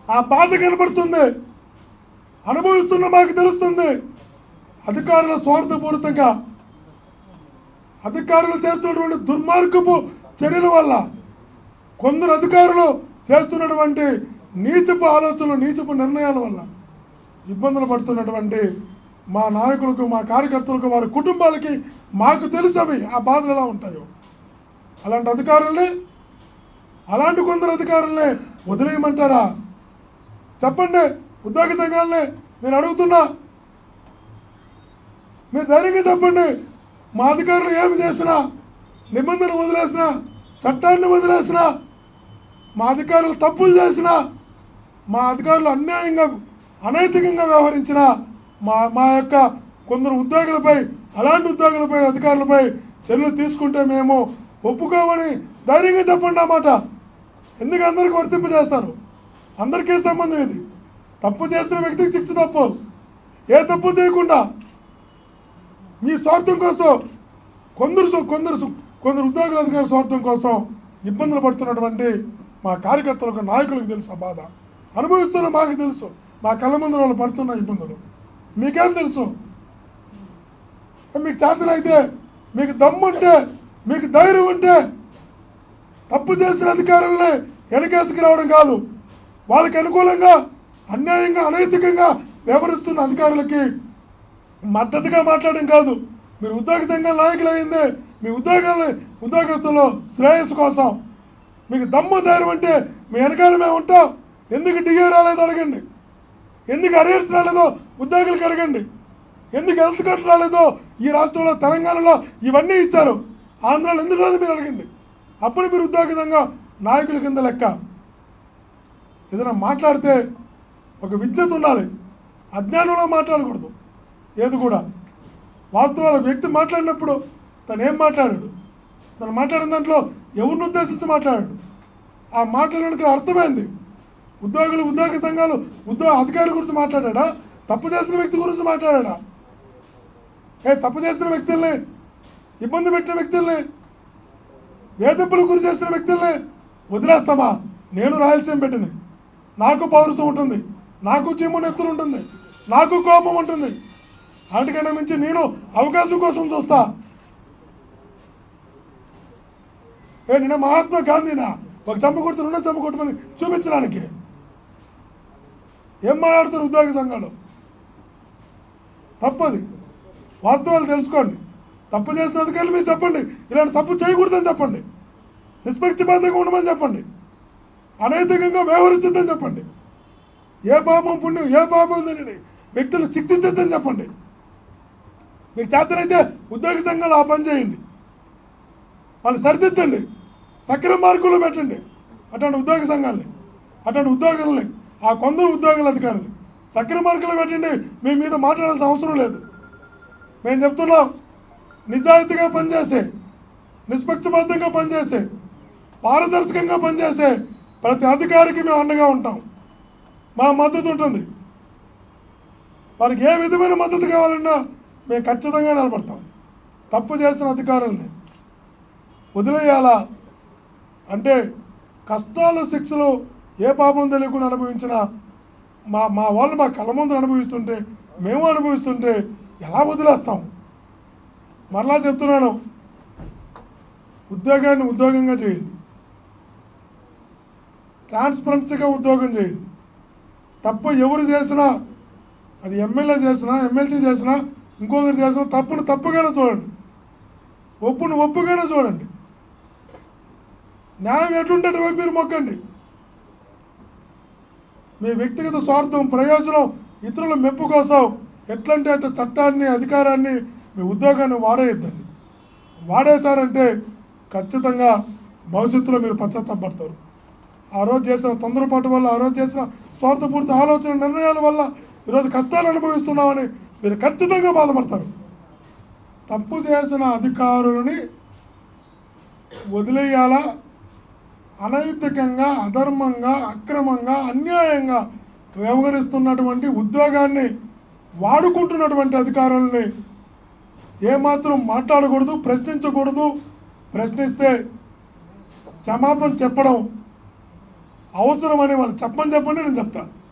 ఆ బాధ కనబడుతుంది, అనుభవిస్తున్న మాకు తెలుస్తుంది. అధికారుల స్వార్థపూరితంగా అధికారులు చేస్తున్నటువంటి దుర్మార్గపు చర్యల వల్ల, కొందరు అధికారులు చేస్తున్నటువంటి నీచపు ఆలోచనలు, నీచపు నిర్ణయాల వల్ల ఇబ్బందులు పడుతున్నటువంటి మా నాయకులకు, మా కార్యకర్తలకు, వారి కుటుంబాలకి మాకు తెలుసవి ఆ బాధలు ఎలా ఉంటాయో. అలాంటి కొందరు అధికారుల్ని వదిలేయమంటారా? చెప్పండి. ఉద్యోగ సంఘాలని నేను అడుగుతున్నా, మీరు ధైర్యంగా చెప్పండి. మా అధికారులు ఏమి చేసినా, నిబంధనలు వదిలేసినా, చట్టాన్ని వదిలేసినా, మా అధికారులు తప్పులు చేసినా, మా అధికారులు అన్యాయంగా అనైతికంగా వ్యవహరించిన మా యొక్క కొందరు ఉద్యోగులపై, అలాంటి ఉద్యోగులపై, అధికారులపై చర్యలు తీసుకుంటే మేము ఒప్పుకోమని ధైర్యంగా చెప్పండి. ఆ మాట ఎందుకు అందరికీ వర్తింపు చేస్తారు? అందరికీ సంబంధం ఇది. తప్పు చేసిన వ్యక్తికి శిక్ష తప్పు. ఏ తప్పు చేయకుండా మీ స్వార్థం కోసం కొందరు ఉద్యోగుల అధికార స్వార్థం కోసం ఇబ్బందులు పడుతున్నటువంటి మా కార్యకర్తలకు, నాయకులకు తెలుసు. ఆ బాధ అనుభవిస్తున్న మాకు తెలుసు. మా కళ్ళ ముందు వాళ్ళు పడుతున్న ఇబ్బందులు మీకేం తెలుసు? మీకు చేతనైతే, మీకు దమ్ముంటే, మీకు ధైర్యం ఉంటే తప్పు చేసిన అధికారులని వెనకేసుకు రావడం కాదు, వాళ్ళకి అనుకూలంగా అన్యాయంగా అనైతికంగా వ్యవహరిస్తున్న అధికారులకి మద్దతుగా మాట్లాడడం కాదు. మీరు ఉద్యోగ సంఘాల నాయకులు అయింది మీ ఉద్యోగస్తులు శ్రేయస్సు కోసం. మీకు దమ్ము ధైర్యం అంటే మీ వెనకాల మేము ఉంటాం. ఎందుకు డిఏ రాలేదో అడగండి, ఎందుకు అరియర్స్ రాలేదో ఉద్యోగులకు అడగండి, ఎందుకు హెల్త్ కార్డు రాలేదో ఈ రాష్ట్రంలో తెలంగాణలో ఇవన్నీ ఇచ్చారు, ఆంధ్రాలో ఎందుకు రాదు మీరు అడగండి. అప్పుడు మీరు ఉద్యోగ సంఘ నాయకుల కింద లెక్క. ఏదైనా మాట్లాడితే ఒక విద్యత ఉండాలి, అజ్ఞానంలో మాట్లాడకూడదు. ఏది కూడా వాస్తవాల వ్యక్తి మాట్లాడినప్పుడు తను ఏం మాట్లాడాడు, తను మాట్లాడిన దాంట్లో ఎవరిని ఉద్దేశించి మాట్లాడాడు, ఆ మాట్లాడడానికి అర్థమైంది. ఉద్యోగ సంఘాలు అధికారి గురించి మాట్లాడా, తప్పు చేసిన వ్యక్తి గురించి మాట్లాడా? తప్పు చేసిన వ్యక్తుల్ని, ఇబ్బంది పెట్టిన వ్యక్తుల్ని, వేధింపులకు గురి చేసిన వ్యక్తుల్ని వదిలేస్తామా? నేను రాయలసీమ పెట్టిన, నాకు పౌరుషం ఉంటుంది, నాకు చీమునెత్తులు ఉంటుంది, నాకు కోపం ఉంటుంది. వాటికన్నా మించి నేను అవకాశం కోసం చూస్తా. నిన్న మహాత్మా గాంధీనా ఒక చంపకొడుతు 2 చంపకొట్టమని చూపించడానికి ఏం మాట్లాడుతారు ఉద్యోగ సంఘాలు? తప్పది. వాస్తవాలు తెలుసుకోండి. తప్పు చేసిన అధికారులు మీరు చెప్పండి, ఇలాంటి తప్పు చేయకూడదని చెప్పండి, నిష్పక్షపాతంగా ఉండమని చెప్పండి, అనైతికంగా వ్యవహరించద్దని చెప్పండి, ఏ పాపం పుణ్యం ఏ పాపం తినని వ్యక్తులు శిక్షించద్దని చెప్పండి. మీకు చేతనైతే ఉద్యోగ సంఘాలు ఆ పని చేయండి, వాళ్ళు సరిదిద్దండి, సక్రమ మార్గంలో పెట్టండి. అటువంటి ఉద్యోగ సంఘాలని, అటువంటి ఉద్యోగులని, ఆ కొందరు ఉద్యోగుల అధికారులు సక్రమ మార్గంలో పెట్టండి. మీ మీద మాట్లాడాల్సిన అవసరం లేదు. మేము చెప్తున్నాం, నిజాయితీగా పనిచేసే, నిష్పక్షపాతంగా పనిచేసే, పారదర్శకంగా పనిచేసే ప్రతి అధికారికి మేము అండగా ఉంటాం. మా మద్దతు ఉంటుంది. వారికి ఏ విధమైన మద్దతు కావాలన్నా మేము ఖచ్చితంగా నిలబడతాం. తప్పు చేసిన అధికారుల్ని వదిలేయాలా అంటే కష్టాలు, శిక్షలు ఏ పాపం తెలియకుండా అనుభవించిన మా వాళ్ళు మా కళ్ళ ముందు అనుభవిస్తుంటే, మేము అనుభవిస్తుంటే ఎలా వదిలేస్తాం? మరలా చెప్తున్నాను, ఉద్యోగాన్ని ఉద్యోగంగా చేయండి, ట్రాన్స్పరెన్సీగా ఉద్యోగం చేయండి. తప్పు ఎవరు చేసినా, అది ఎమ్మెల్యే చేసినా, ఎమ్మెల్సీ చేసినా, ఇంకొకరు చేసినా తప్పును తప్పుగానే చూడండి, ఒప్పును ఒప్పుగానే చూడండి. న్యాయం ఎటుంటే మీరు మొక్కండి. మీ వ్యక్తిగత స్వార్థం, ప్రయోజనం, ఇతరుల మెప్పు కోసం ఎట్లంటే అట్లా చట్టాన్ని, అధికారాన్ని, మీ ఉద్యోగాన్ని వాడేయద్దండి. వాడేశారంటే ఖచ్చితంగా భవిష్యత్తులో మీరు పశ్చాత్తాపడతారు. ఆ రోజు చేసిన తొందరపాటు వల్ల, ఆ రోజు చేసిన స్వార్థపూర్తి ఆలోచన, నిర్ణయాల వల్ల ఈరోజు కష్టాలు అనుభవిస్తున్నామని మీరు ఖచ్చితంగా బాధపడతారు. తప్పు చేసిన అధికారులని వదిలేయాలా? అనైతికంగా, అధర్మంగా, అక్రమంగా, అన్యాయంగా వ్యవహరిస్తున్నటువంటి ఉద్యోగాన్ని వాడుకుంటున్నటువంటి అధికారుల్ని ఏమాత్రం మాట్లాడకూడదు, ప్రశ్నించకూడదు. ప్రశ్నిస్తే క్షమాపణ చెప్పడం అవసరమని వాళ్ళు చెప్పండి నేను చెప్తాను.